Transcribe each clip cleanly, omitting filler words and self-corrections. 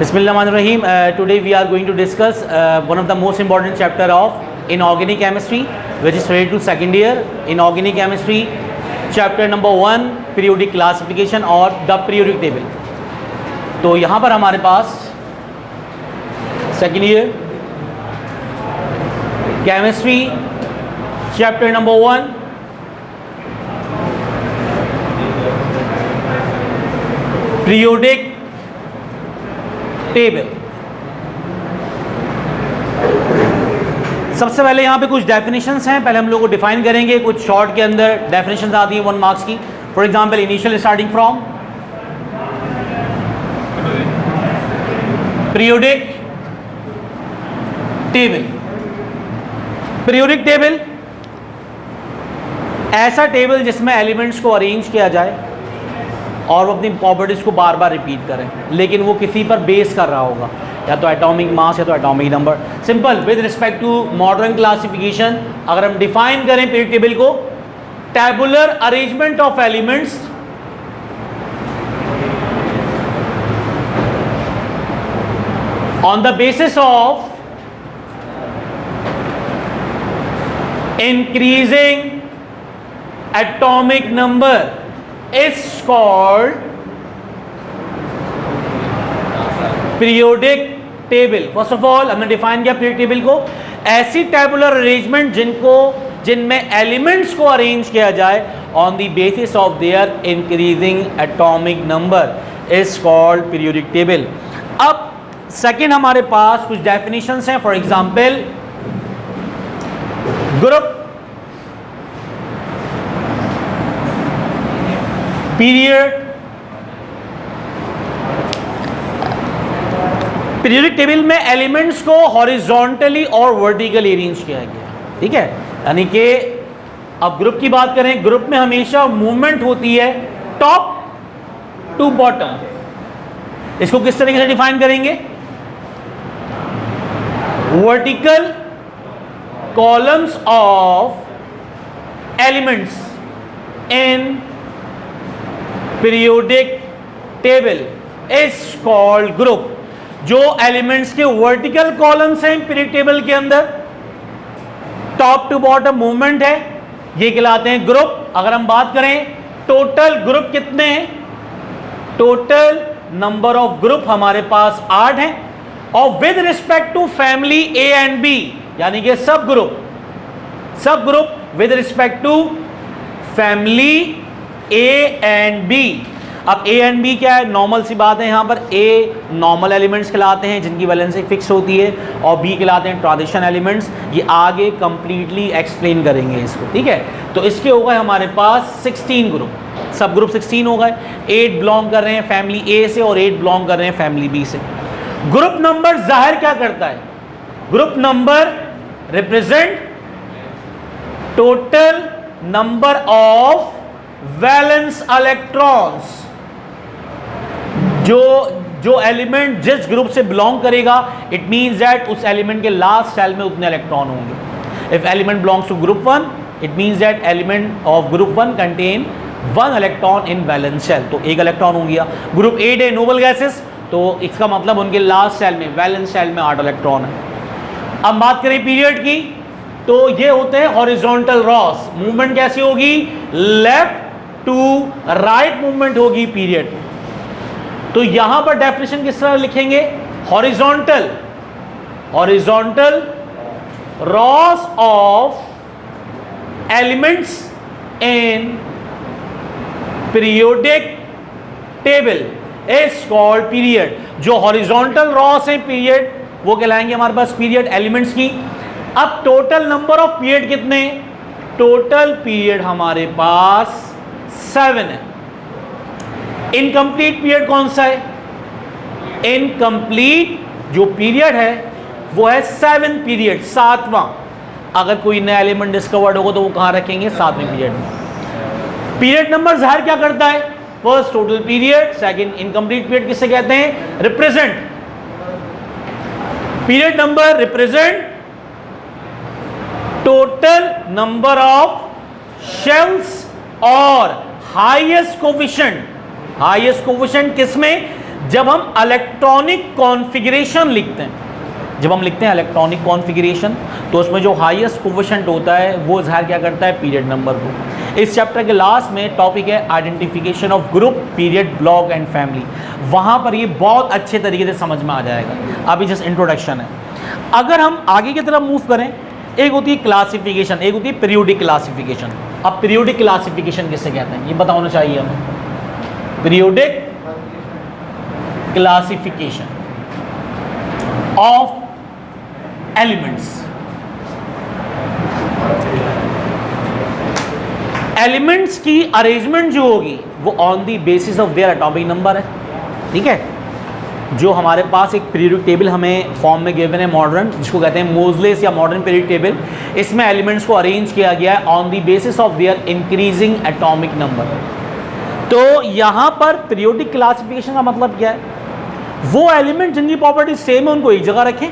Bismillahirrahmanirrahim. Today we are going to discuss one of the most important chapter of inorganic chemistry, which is related to second year inorganic chemistry, chapter number 1 periodic classification और the periodic table. तो यहाँ पर हमारे पास second year chemistry chapter number 1 periodic table. सबसे पहले यहाँ पे कुछ डेफिनेशंस हैं, पहले हम लोग को डिफाइन करेंगे। कुछ शॉर्ट के अंदर डेफिनेशंस आती हैं 1 मार्क्स की। For example initial starting from periodic table. Periodic table ऐसा टेबल जिसमें एलिमेंट्स को अरेंज किया जाए और वो अपनी प्रॉपर्टीज को बार बार रिपीट करें, लेकिन वो किसी पर बेस कर रहा होगा, या तो एटॉमिक मास या तो atomic number. Simple with respect to modern classification अगर हम डिफाइन करें पीरियोडिक टेबल को, tabular arrangement of elements on the basis of increasing atomic number is called periodic table. First of all हमने define किया periodic table को, ऐसी tabular arrangement जिनमें elements को अरेंज किया जाए on the basis of their increasing atomic number is called periodic table. अब second हमारे पास कुछ डेफिनेशंस हैं। For example group, period. Periodic table में एलिमेंट्स को हॉरिजॉन्टली और वर्टिकली अरेंज किया गया, ठीक है। यानी कि अब ग्रुप की बात करें, ग्रुप में हमेशा मूवमेंट होती है टॉप टू बॉटम। इसको किस तरीके से डिफाइन करेंगे? Vertical columns of elements in periodic table is called group. जो एलिमेंट्स के वर्टिकल कॉलम्स हैं पीरियोडिक टेबल के अंदर, टॉप टू बॉटम मूवमेंट है, ये कहलाते हैं ग्रुप। अगर हम बात करें टोटल ग्रुप कितने हैं, टोटल नंबर ऑफ ग्रुप हमारे पास 8 हैं, और with respect to family A and B, यानी कि subgroup with respect to family A and B. अब ए एंड बी क्या है? नॉर्मल सी बात है, यहाँ पर ए नॉर्मल एलिमेंट्स कहलाते हैं जिनकी वैलेंसी फिक्स होती है, और बी कहलाते हैं ट्रांजिशन एलिमेंट्स। ये आगे कंप्लीटली एक्सप्लेन करेंगे इसको, ठीक है। तो इसके हो गए हमारे पास 16 ग्रुप, सब ग्रुप 16 हो गए। 8 बिलोंग कर रहे हैं फैमिली ए से और 8 बिलोंग कर रहे हैं फैमिली बी से। ग्रुप नंबर जाहिर क्या करता है? Group number represent total number of valence electrons. जो एलिमेंट जिस ग्रुप से बिलोंग करेगा, इट मींस दैट उस एलिमेंट के लास्ट सेल में उतने इलेक्ट्रॉन होंगे। If element belongs to group 1, it means that element of group 1 contain 1 electron in valence shell, तो 1 इलेक्ट्रॉन हो गया। ग्रुप 8 है नोबल गैसेस, तो इसका मतलब उनके लास्ट सेल में वैलेंस शेल में 8 इलेक्ट्रॉन है। अब बात करें पीरियड की, तो ये होते हैं हॉरिजॉन्टल रॉस। मूवमेंट कैसी होगी? लेफ्ट टू राइट मूवमेंट होगी पीरियड। तो यहां पर डेफिनेशन किस तरह लिखेंगे? Horizontal Ross of elements in periodic table is called period. जो हॉरिजॉन्टल रॉस है पीरियड, वो कहलाएंगे हमारे पास पीरियड एलिमेंट्स की। अब टोटल नंबर ऑफ पीरियड कितने? टोटल पीरियड हमारे पास 7 है। इनकम्प्लीट पीरियड कौन सा है? इनकम्प्लीट जो पीरियड है वो है 7 पीरियड, 7वां। अगर कोई नया एलिमेंट डिस्कवर्ड होगा तो वो कहां रखेंगे? 7वें पीरियड में। पीरियड नंबर जाहिर क्या करता है? First total period, second incomplete period किसे कहते हैं? Represent. Period number represent total number of shells और हाईएस्ट कोफिशिएंट किसमें? जब हम इलेक्ट्रॉनिक कॉन्फ़िगरेशन लिखते हैं, जब हम लिखते हैं इलेक्ट्रॉनिक कॉन्फ़िगरेशन, तो उसमें जो हाईएस्ट कोफिशिएंट होता है वो ज़ाहिर क्या करता है, पीरियड नंबर को। इस चैप्टर के लास्ट में टॉपिक है identification of group, period, block and family. वहाँ पर ये बहुत अच्छे तरीके से समझ में आ जाएगा, अभी जस्ट इंट्रोडक्शन है। अगर हम आगे की तरफ मूव करें, एक होती है क्लासिफिकेशन, एक होती है पीरियोडिक क्लासिफिकेशन। अब पीरियोडिक क्लासिफिकेशन किसे कहते हैं ये पता होना चाहिए हमें। Periodic classification of elements. Elements की अरेंजमेंट जो होगी वो on the basis of their atomic number है, ठीक है। जो हमारे पास एक पीरियोडिक टेबल हमें फॉर्म में गिवन है मॉडर्न, जिसको कहते हैं मोजलेस या मॉडर्न पीरियोडिक टेबल, इसमें एलिमेंट्स को अरेंज किया गया है on the basis of their increasing atomic number. तो यहां पर पीरियोडिक क्लासिफिकेशन का मतलब क्या है, वो एलिमेंट जिनकी प्रॉपर्टी सेम है उनको एक जगह रखें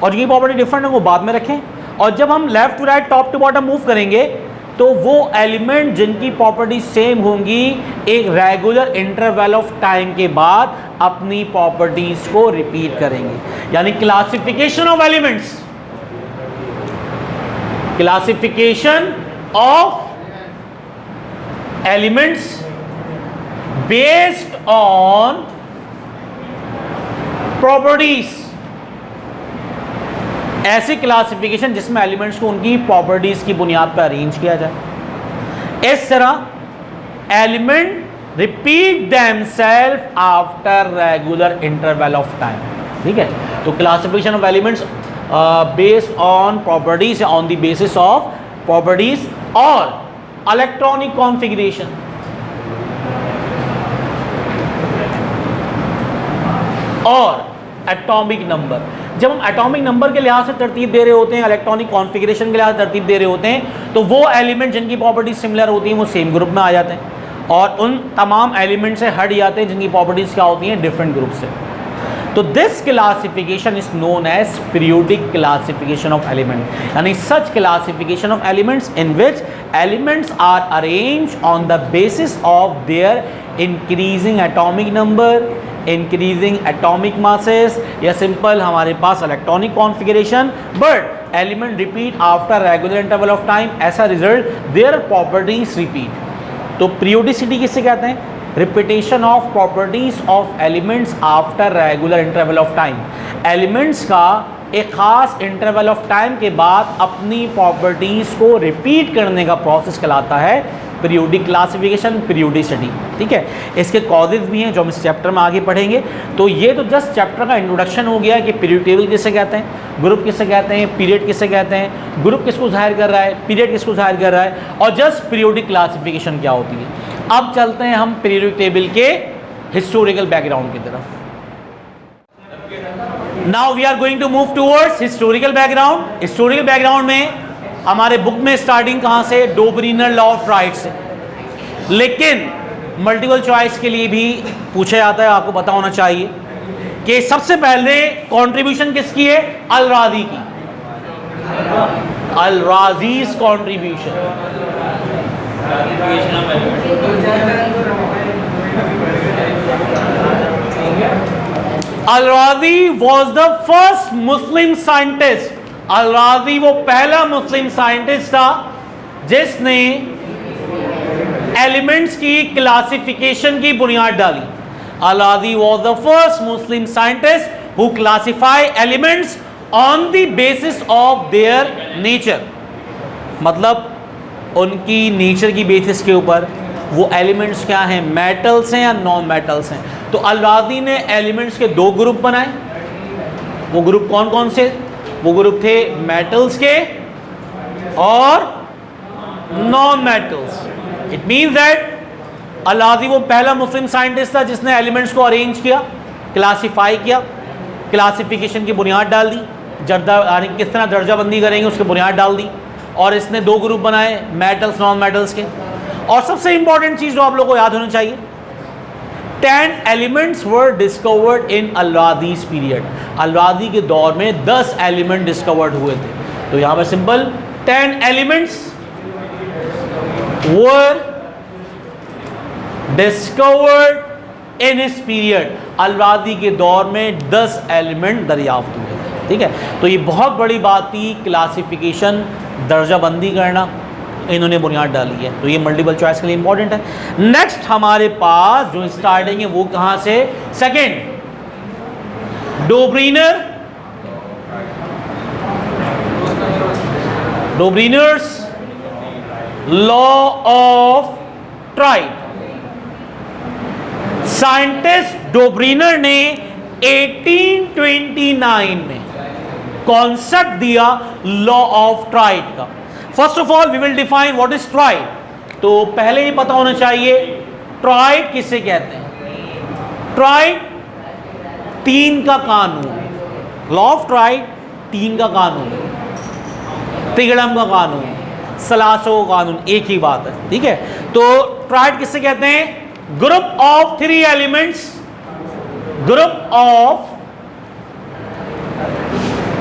और जिनकी प्रॉपर्टी डिफरेंट है वो बाद में रखें, और जब हम left to right, top to bottom move करेंगे तो वो एलिमेंट जिनकी प्रॉपर्टी सेम होंगी एक रेगुलर इंटरवल ऑफ टाइम के बाद अपनी प्रॉपर्टीज को रिपीट करेंगे। यानी classification of elements, classification of elements based on properties. ऐसी क्लासिफिकेशन जिसमें एलिमेंट्स को उनकी प्रॉपर्टीज की बुनियाद पर अरेंज किया जाए। इस तरह element repeat themselves after regular interval of time, ठीक है। तो classification of elements based on properties या on the basis of properties और इलेक्ट्रॉनिक कॉन्फ़िगरेशन। और एटॉमिक नंबर, जब हम एटॉमिक नंबर के लिहाज से तरतीब दे रहे होते हैं, इलेक्ट्रॉनिक कॉन्फ़िगरेशन के लिहाज से तरतीब दे रहे होते हैं, तो वो एलिमेंट जिनकी प्रॉपर्टीज सिमिलर होती हैं वो सेम ग्रुप में आ जाते हैं, और उन तमाम एलिमेंट से हट जाते हैं जिनकी प्रॉपर्टीज क्या होती हैं, डिफरेंट ग्रुप से। तो this classification is known as periodic classification of element. यानी such classification of elements in which elements are arrange on the basis of their increasing atomic number, increasing atomic masses, या simple हमारे पास electronic configuration, but element repeat after regular interval of time, ऐसा result their properties repeat. तो periodicity किससे कहते हैं, repetition of properties of elements after regular interval of time. Elements का एक खास इंटरवल ऑफ टाइम के बाद अपनी प्रॉपर्टीज को रिपीट करने का प्रोसेस कहलाता है पीरियोडिक क्लासिफिकेशन, पीरियोडिसिटी, ठीक है। इसके कॉजेज भी हैं जो हम इस चैप्टर में आगे पढ़ेंगे। तो ये तो जस्ट चैप्टर का इंट्रोडक्शन हो गया कि पीरियोडिक टेबल किसे कहते हैं, ग्रुप किसे कहते हैं, पीरियड किसे कहते हैं, ग्रुप किसको जाहिर कर रहा है, पीरियड किसको जाहिर कर रहा है, और जस्ट पीरियोडिक क्लासिफिकेशन क्या होती है। अब चलते हैं हम पीरियोडिक टेबल के हिस्टोरिकल बैकग्राउंड की तरफ। Now we are going to move towards historical background. Historical background में हमारे बुक में स्टार्टिंग कहां से, डोबरिनर लॉ ऑफ राइट से, लेकिन मल्टीपल चॉइस के लिए भी पूछा जाता है, आपको पता होना चाहिए कि सबसे पहले कंट्रीब्यूशन किसकी है, अल-राज़ी की, Al Razi's contribution. Al Razi was the first Muslim scientist. Al Razi वो पहला मुस्लिम साइंटिस्ट था जिसने एलिमेंट्स की क्लासिफिकेशन की बुनियाद डाली। Al Razi was the first Muslim scientist who classify elements on the basis of their nature. मतलब उनकी नेचर की बेसिस के ऊपर वो एलिमेंट्स क्या हैं, मेटल्स हैं या नॉन मेटल्स हैं। तो अल-राज़ी ने एलिमेंट्स के दो ग्रुप बनाए। वो ग्रुप कौन कौन से, वो ग्रुप थे मेटल्स के और non metals. It means that Al Razi वो पहला मुस्लिम साइंटिस्ट था जिसने एलिमेंट्स को अरेंज किया, क्लासिफाई किया, क्लासिफिकेशन की बुनियाद डाल दी, यानी किस तरह दर्जाबंदी करेंगे उसकी बुनियाद डाल दी, और इसने दो ग्रुप बनाए, मेटल्स नॉन मेटल्स के। और सबसे इंपॉर्टेंट चीज़ जो आप लोगों को याद होनी चाहिए, 10 elements were discovered in Al Razi's period. Al Razi के दौर में 10 एलिमेंट डिस्कवर्ड हुए थे। तो यहाँ पर simple 10 elements were discovered in his period. अलराजी के दौर में 10 एलिमेंट दरियाफ्त हुए थे। ठीक है, तो ये बहुत बड़ी बात थी, क्लासिफिकेशन, दर्जाबंदी करना, इन्होंने बुनियाद डाली है। तो ये मल्टीपल चॉइस के लिए इंपॉर्टेंट है। नेक्स्ट हमारे पास जो स्टार्टिंग है वो कहां से, second Dobereiner's law of triad. Scientist Dobereiner ने 1829 में कॉन्सेप्ट दिया लॉ ऑफ ट्राइड का। First of all we will define what is triad. तो पहले ही पता होना चाहिए ट्राइड किसे कहते हैं। ट्राइड 3 का कानून, लॉ ऑफ ट्राइड 3 का कानून, तिगड़म का कानून, सलासो का कानून, एक ही बात है। ठीक है, तो ट्राइड किसे कहते हैं, group of 3 elements, group of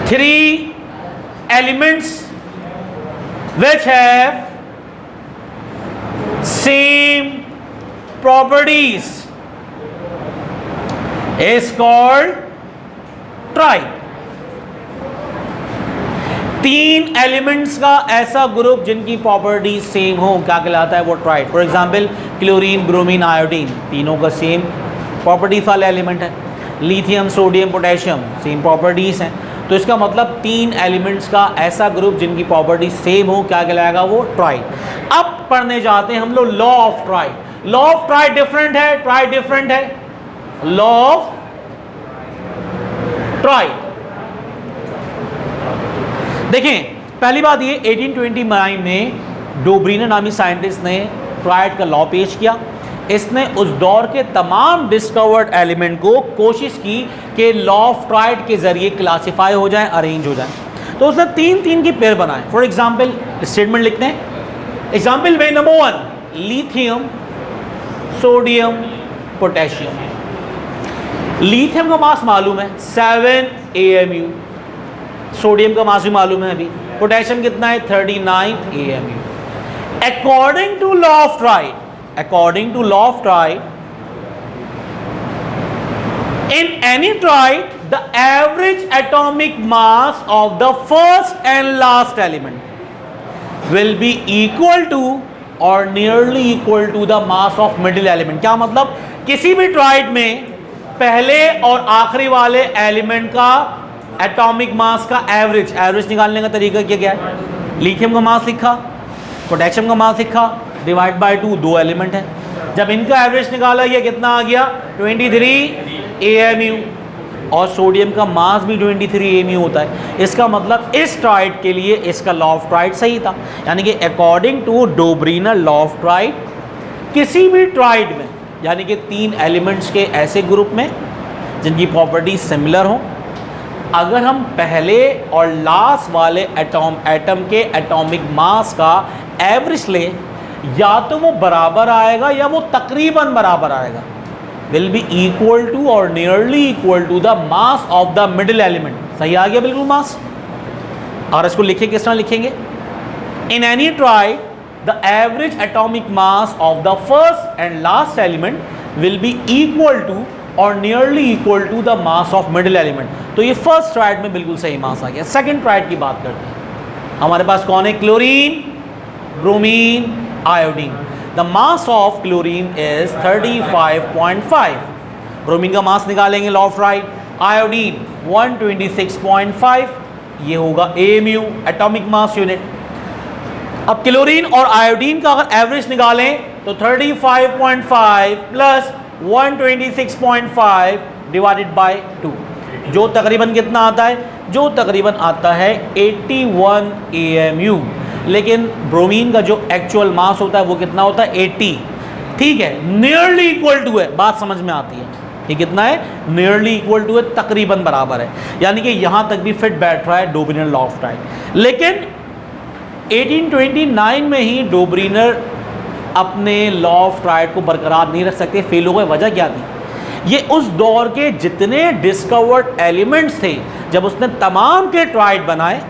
3 elements which have same properties is called triad। 3 elements का ऐसा ग्रुप जिनकी प्रॉपर्टी सेम हो क्या कहलाता है, वो tried. For example chlorine, bromine, iodine, तीनों का सेम प्रॉपर्टीज वाले एलिमेंट है। Lithium, sodium, potassium same properties हैं। तो इसका मतलब 3 एलिमेंट्स का ऐसा ग्रुप जिनकी प्रॉपर्टी सेम हो क्या कहलाएगा, वो ट्राइड। अब पढ़ने जाते हैं हम लोग law of tried. Law of tried different है, ट्राइड डिफरेंट है। लॉ ऑफ ट्राइड देखें, पहली बात ये 1829 में डोब्रीनर नामी साइंटिस्ट ने ट्राइड का लॉ पेश किया। इसने उस दौर के तमाम डिस्कवर्ड एलिमेंट को कोशिश की कि लॉ ऑफ ट्राइड के जरिए क्लासिफाई हो जाए, अरेंज हो जाए। तो उसने 3 की पेयर बनाए। फॉर एग्जाम्पल स्टेटमेंट लिखते हैं। एग्जाम्पल में number 1 lithium, sodium, potassium. Lithium का मास मालूम है 7 AMU, सोडियम का मास भी मालूम है अभी, पोटेशियम कितना है 39 AMU। According to law of triad, according to law of triad, in any triad the average atomic mass of the first and last element will be equal to or nearly equal to the mass of middle element। क्या मतलब, किसी भी tried में पहले और आखिरी वाले element का एटॉमिक मास का एवरेज निकालने का तरीका क्या है। लिथियम का मास लिखा, पोटेशियम का मास लिखा, डिवाइड बाय 2, 2 एलिमेंट है। जब इनका एवरेज निकाला, ये कितना आ गया 23 AMU, और सोडियम का मास भी 23 AMU होता है। इसका मतलब इस ट्राइड के लिए इसका लॉ ऑफ ट्राइड सही था। यानी कि according to Dobereiner law of triad, किसी भी ट्राइड में यानी कि 3 एलिमेंट्स के ऐसे ग्रुप में जिनकी प्रॉपर्टी सिमिलर हो, अगर हम पहले और लास्ट वाले एटम के एटॉमिक मास का एवरेज लें, या तो वो बराबर आएगा या वो तकरीबन बराबर आएगा, विल बी इक्वल टू और nearly equal to the mass of the middle element. सही आ गया बिल्कुल मास। और इसको लिखे किस तरह लिखेंगे, in any triad the average atomic mass of the first and last element will be equal to और nearly equal to the mass of middle element. तो ये फर्स्ट ट्राइड में बिल्कुल सही मास आ गया। सेकेंड ट्राइड की बात करते हैं। हमारे पास कौन है, chlorine, bromine, iodine. The mass of chlorine is 35.5। Bromine का मास निकालेंगे लॉ ऑफ ट्राइड। आयोडीन 126.5, ये होगा AMU, एटॉमिक मास यूनिट। अब क्लोरीन और आयोडीन का अगर एवरेज निकालें तो 35.5 प्लस 126.5 डिवाइडेड बाय 2, जो तकरीबन कितना आता है, जो तकरीबन आता है 81 AMU। लेकिन ब्रोमीन का जो एक्चुअल मास होता है वो कितना होता है 80। ठीक है, नियरली इक्वल टू है, बात समझ में आती है। ये कितना है, नियरली इक्वल टू है, तकरीबन बराबर है। यानी कि यहां तक भी फिट बैठ रहा है डोब्रीनर लॉ ऑफ ट्राइड। लेकिन 1829 में ही डोब्रीनर अपने लॉ ऑफ ट्राइड को बरकरार नहीं रख सकते, फेल हो गए। वजह क्या थी, ये उस दौर के जितने डिस्कवर्ड एलिमेंट्स थे, जब उसने तमाम के ट्राइड बनाए,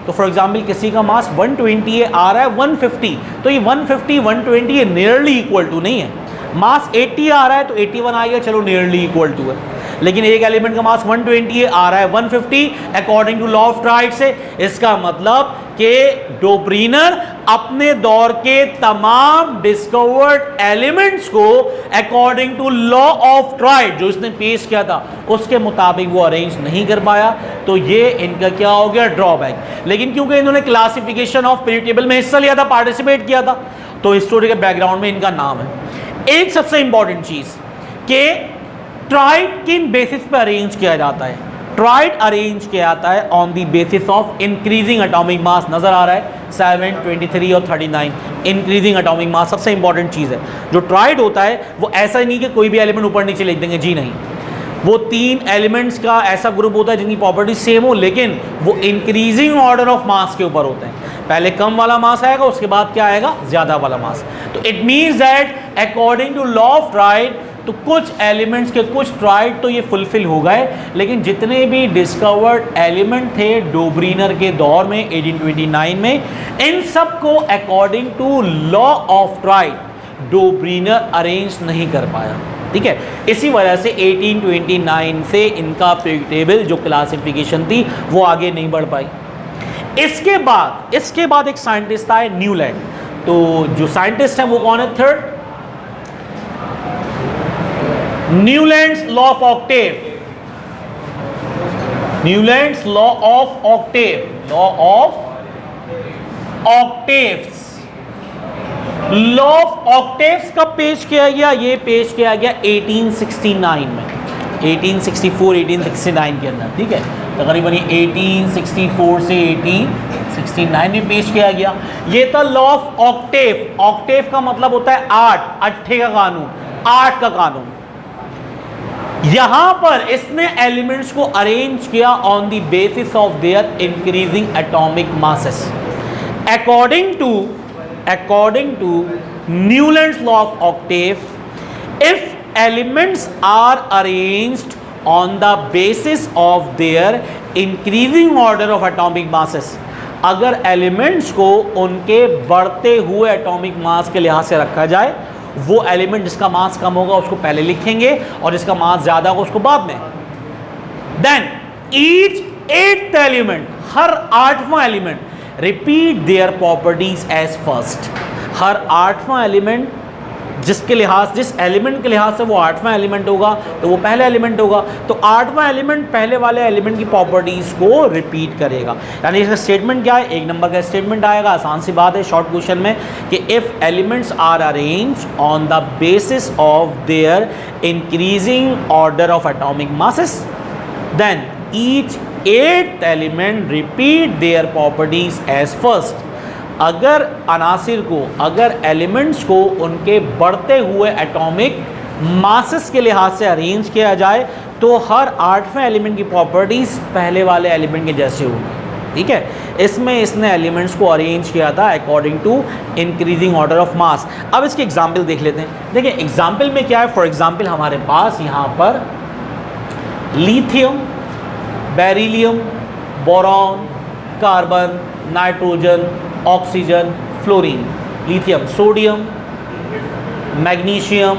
तो फॉर एग्जाम्पल किसी का मास 120 आ रहा है 150, तो ये 150 120 ये नियरली इक्वल टू नहीं है। मास 80 आ रहा है तो 81 आ गया, चलो नियरली इक्वल टू है। लेकिन एक एलिमेंट का मास 120 आ रहा है 150 according to law of triad से। इसका मतलब कि डोब्रीनर अपने दौर के तमाम डिस्कवर्ड एलिमेंट्स को according to law of triad जो इसने पेश किया था उसके मुताबिक वो अरेंज नहीं कर पाया, तो ये इनका क्या हो गया, ड्रॉबैक। लेकिन क्योंकि इन्होंने क्लासिफिकेशन ऑफ पीरियड टेबल में हिस्सा लिया था, पार्टिसिपेट किया था, तो हिस्टोरिकल बैकग्राउंड में इनका नाम है। एक सबसे इंपॉर्टेंट चीज कि ट्राइड किन बेसिस पर अरेंज किया जाता है। ट्राइड अरेंज किया जाता है on the basis of increasing atomic mass. नजर आ रहा है 7, 23 और 39 इंक्रीजिंग एटॉमिक मास सबसे इंपॉर्टेंट चीज है। जो ट्राइड होता है वो ऐसा ही नहीं कि कोई भी एलिमेंट ऊपर नीचे लिख देंगे, जी नहीं, वो 3 एलिमेंट्स का ऐसा ग्रुप होता है जिनकी प्रॉपर्टी सेम हो, लेकिन वो इंक्रीजिंग ऑर्डर ऑफ मास के ऊपर होते हैं। पहले कम वाला मास आएगा, उसके बाद क्या आएगा, ज्यादा वाला मास। तो it means that according to law of triad तो कुछ एलिमेंट्स के कुछ ट्राइड तो ये फुलफिल हो गए, लेकिन जितने भी डिस्कवर्ड एलिमेंट थे डोब्रीनर के दौर में 1829 में, इन सब को according to law of triad Dobereiner arrange नहीं कर पाया। ठीक है, इसी वजह से 1829 से इनका पीरियड टेबल जो क्लासिफिकेशन थी वो आगे नहीं बढ़ पाई। इसके बाद एक साइंटिस्ट आए न्यूलैंड। तो जो साइंटिस्ट है वो कौन है, third, Newlands law of Octave. Newlands law of octave, law of octaves. Law of octaves कब पेश किया गया, ये पेश किया गया 1869 में, 1864 1869 के अंदर। ठीक है, तकरीबन 1864 से 1869 में पेश किया गया। ये था लॉ ऑफ ऑक्टेव। ऑक्टेव का मतलब होता है 8, अट्ठे का कानून, 8 का कानून। यहां पर इसने एलिमेंट्स को अरेंज किया on the basis of their increasing atomic masses according to Newland's law of octave. If elements are arranged on the basis of their increasing order of atomic masses, अगर एलिमेंट्स को उनके बढ़ते हुए atomic mass के लिहाज से रखा जाए, वो एलिमेंट जिसका मास कम होगा उसको पहले लिखेंगे और जिसका मास ज्यादा होगा उसको बाद में। देन ईच 8th एलिमेंट, हर 8वां element repeat their properties as first. हर 8वां एलिमेंट जिस एलिमेंट के लिहाज से वो 8वां एलिमेंट होगा तो वो पहला एलिमेंट होगा, तो 8वां एलिमेंट पहले वाले एलिमेंट की प्रॉपर्टीज को रिपीट करेगा। यानी इसका स्टेटमेंट क्या है, 1 नंबर का स्टेटमेंट आएगा। आसान सी बात है शॉर्ट क्वेश्चन में कि if elements are arrange on the basis of their increasing order of atomic masses, then each 8th element repeat their properties as first. अगर अनासिर को, अगर एलिमेंट्स को उनके बढ़ते हुए एटॉमिक मासेस के लिहाज से अरेंज किया जाए तो हर 8वें एलिमेंट की प्रॉपर्टीज पहले वाले एलिमेंट के जैसे होंगी। ठीक है, इसमें इसने एलिमेंट्स को अरेंज किया था according to increasing order of mass. अब इसके एग्जाम्पल देख लेते हैं। देखिए एग्जाम्पल में क्या है, फॉर एग्जाम्पल हमारे पास यहाँ पर lithium, beryllium, boron, carbon, nitrogen, oxygen, fluorine, lithium, sodium, magnesium,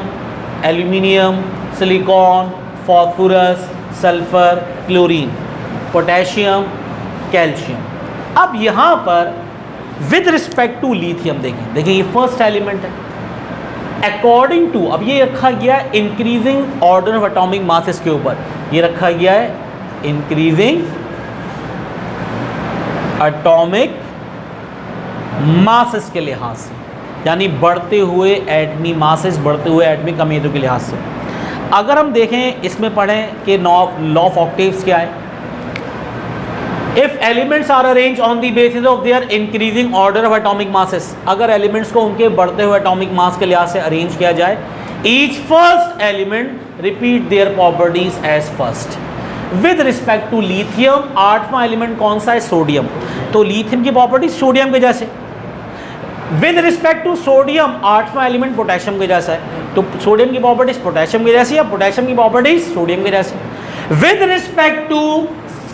aluminium, silicon, phosphorus, sulphur, chlorine, potassium, calcium. अब यहाँ पर विद रिस्पेक्ट टू लिथियम देखिए ये फर्स्ट एलिमेंट है। अकॉर्डिंग टू, अब ये रखा गया है increasing order of atomic masses के ऊपर, ये रखा गया है इंक्रीजिंग एटॉमिक मासेस के लिहाज से, यानी बढ़ते हुए एटमी मासेस, बढ़ते हुए एटमिक अमीरों के लिहाज से। अगर हम देखें इसमें पढ़ें कि लॉ ऑफ ऑक्टेव्स क्या है, if elements are arrange on the basis of their increasing order of atomic masses, अगर एलिमेंट्स को उनके बढ़ते हुए एटॉमिक मास के लिहाज से अरेंज किया जाए, each first element repeat their properties as first. With respect to lithium, 8वां एलिमेंट कौन सा है, सोडियम, तो लिथियम की प्रॉपर्टी सोडियम के जैसे। विद रिस्पेक्ट टू सोडियम, 8वां एलिमेंट पोटेशियम के जैसा है, तो सोडियम की प्रॉपर्टीज पोटेशियम के जैसी है, पोटेशियम की प्रॉपर्टीज सोडियम के जैसे। विद रिस्पेक्ट टू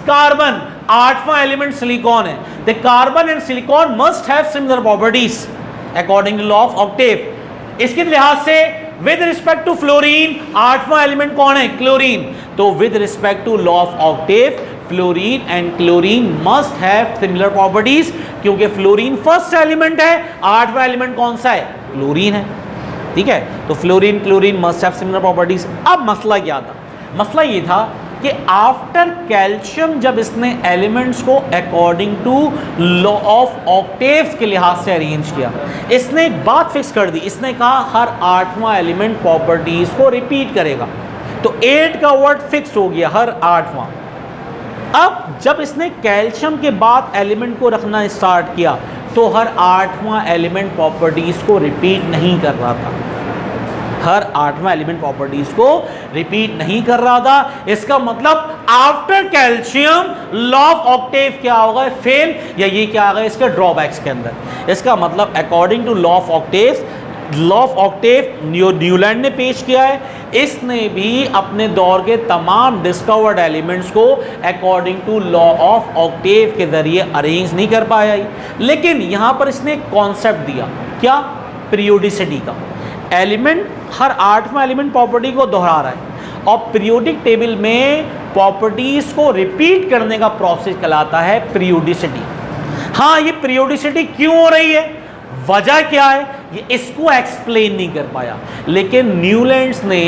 कार्बन, 8वां एलिमेंट सिलिकॉन है, the carbon and silicon must have similar properties according to law of octave. इसके लिहाज से विद रिस्पेक्ट टू फ्लोरीन आठवां एलिमेंट कौन है? क्लोरीन। तो with respect to law of octave, fluorine and chlorine must have similar properties, क्योंकि fluorine first element है, आठवां एलिमेंट कौन सा है? क्लोरीन है। ठीक है, तो fluorine chlorine must have similar properties. अब मसला क्या था? मसला ये था कि आफ्टर कैल्शियम जब इसने एलिमेंट्स को according to law of octaves के लिहाज से अरेंज किया, इसने एक बात फिक्स कर दी। इसने कहा हर आठवां एलिमेंट प्रॉपर्टीज को रिपीट करेगा। तो 8 का वर्ड फिक्स हो गया, हर आठवां। अब जब इसने कैल्शियम के बाद एलिमेंट को रखना स्टार्ट किया तो हर आठवां एलिमेंट प्रॉपर्टीज को रिपीट नहीं कर रहा था, हर आठवां एलिमेंट प्रॉपर्टीज को रिपीट नहीं कर रहा था। इसका मतलब after calcium law of Octave क्या होगा? फेल, या ये क्या आ गया इसके ड्रॉबैक्स के अंदर। इसका मतलब according to law of octave, law of octave Newland ने पेश किया है, इसने भी अपने दौर के तमाम डिस्कवर्ड एलिमेंट्स को according to law of octave के जरिए अरेंज नहीं कर पाया। लेकिन यहां पर इसने एक कॉन्सेप्ट दिया, क्या? पीरियोडिसिटी का। एलिमेंट हर आठवां एलिमेंट प्रॉपर्टी को दोहरा रहा है और पीरियोडिक टेबल में प्रॉपर्टीज को रिपीट करने का प्रोसेस कहलाता है पीरियोडिसिटी। हाँ, ये पीरियोडिसिटी क्यों हो रही है, वजह क्या है, ये इसको एक्सप्लेन नहीं कर पाया। लेकिन न्यूलैंड्स ने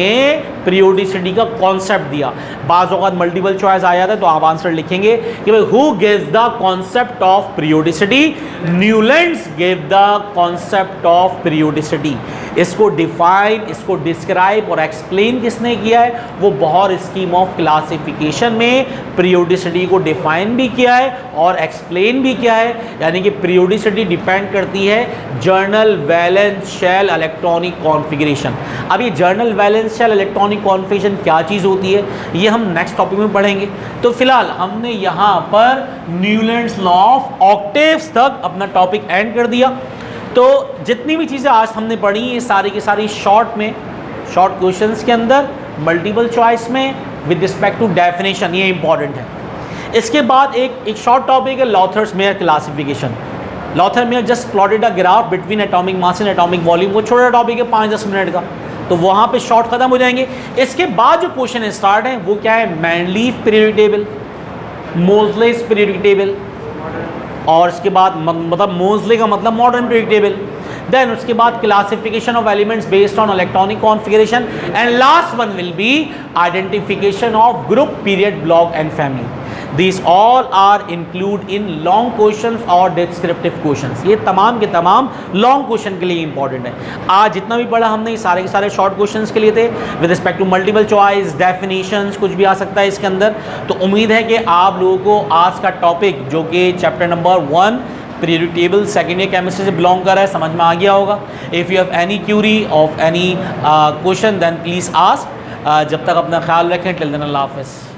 पीरियोडिसिटी का कॉन्सेप्ट दिया। बाज़ औक़ात मल्टीपल चॉइस आ जाता है तो आप आंसर लिखेंगे कि भाई who gives the concept of periodicity? Newlands give the concept of periodicity. इसको डिफाइन, इसको डिस्क्राइब और एक्सप्लेन किसने किया है? वो बोहर स्कीम ऑफ क्लासिफिकेशन में पीरियोडिसिटी को डिफाइन भी किया है और एक्सप्लेन भी किया है। यानी कि पीरियोडिसिटी डिपेंड करती है general valence shell electronic configuration. अब ये general valence shell electronic configuration क्या चीज़ होती है, ये हम नेक्स्ट टॉपिक में पढ़ेंगे। तो फिलहाल हमने यहाँ पर न्यूलैंड्स लॉ ऑफ ऑक्टेव्स तक अपना टॉपिक एंड कर दिया। तो जितनी भी चीज़ें आज हमने पढ़ी ये सारी की सारी शॉर्ट में, शॉर्ट क्वेश्चंस के अंदर, मल्टीपल चॉइस में, विद रिस्पेक्ट टू डेफिनेशन, ये इंपॉर्टेंट है। इसके बाद एक शॉर्ट टॉपिक है Lothar's Meyer classification. Lothar Meyer just plotted a graph between atomic mass and atomic volume. वो छोटा टॉपिक है 5-10 मिनट का, तो वहाँ पे शॉर्ट खत्म हो जाएंगे। इसके बाद जो क्वेश्चन स्टार्ट है वो क्या है? मैनलीफ पीरियोडिक टेबल, मोज़लेस पीरियोडिक टेबल, और इसके बाद मतलब मोज़ले का मतलब मॉडर्न पीरियोडिक टेबल। देन उसके बाद classification of elements based on electronic configuration and last one will be identification of group, period, block and family. These all are include in long questions और descriptive questions। ये तमाम के तमाम long question के लिए important है। आज जितना भी पढ़ा हमने ये सारे के सारे शॉर्ट क्वेश्चंस के लिए थे, with respect to multiple choice, definitions, कुछ भी आ सकता है इसके अंदर। तो उम्मीद है कि आप लोगों को आज का टॉपिक जो कि chapter number 1 periodic table second year chemistry से बिलोंग कर रहा है, समझ में आ गया होगा। If you have any query of any question then please ask. जब तक अपना ख्याल रखें, टिल देन अल्लाह हाफ़िज़।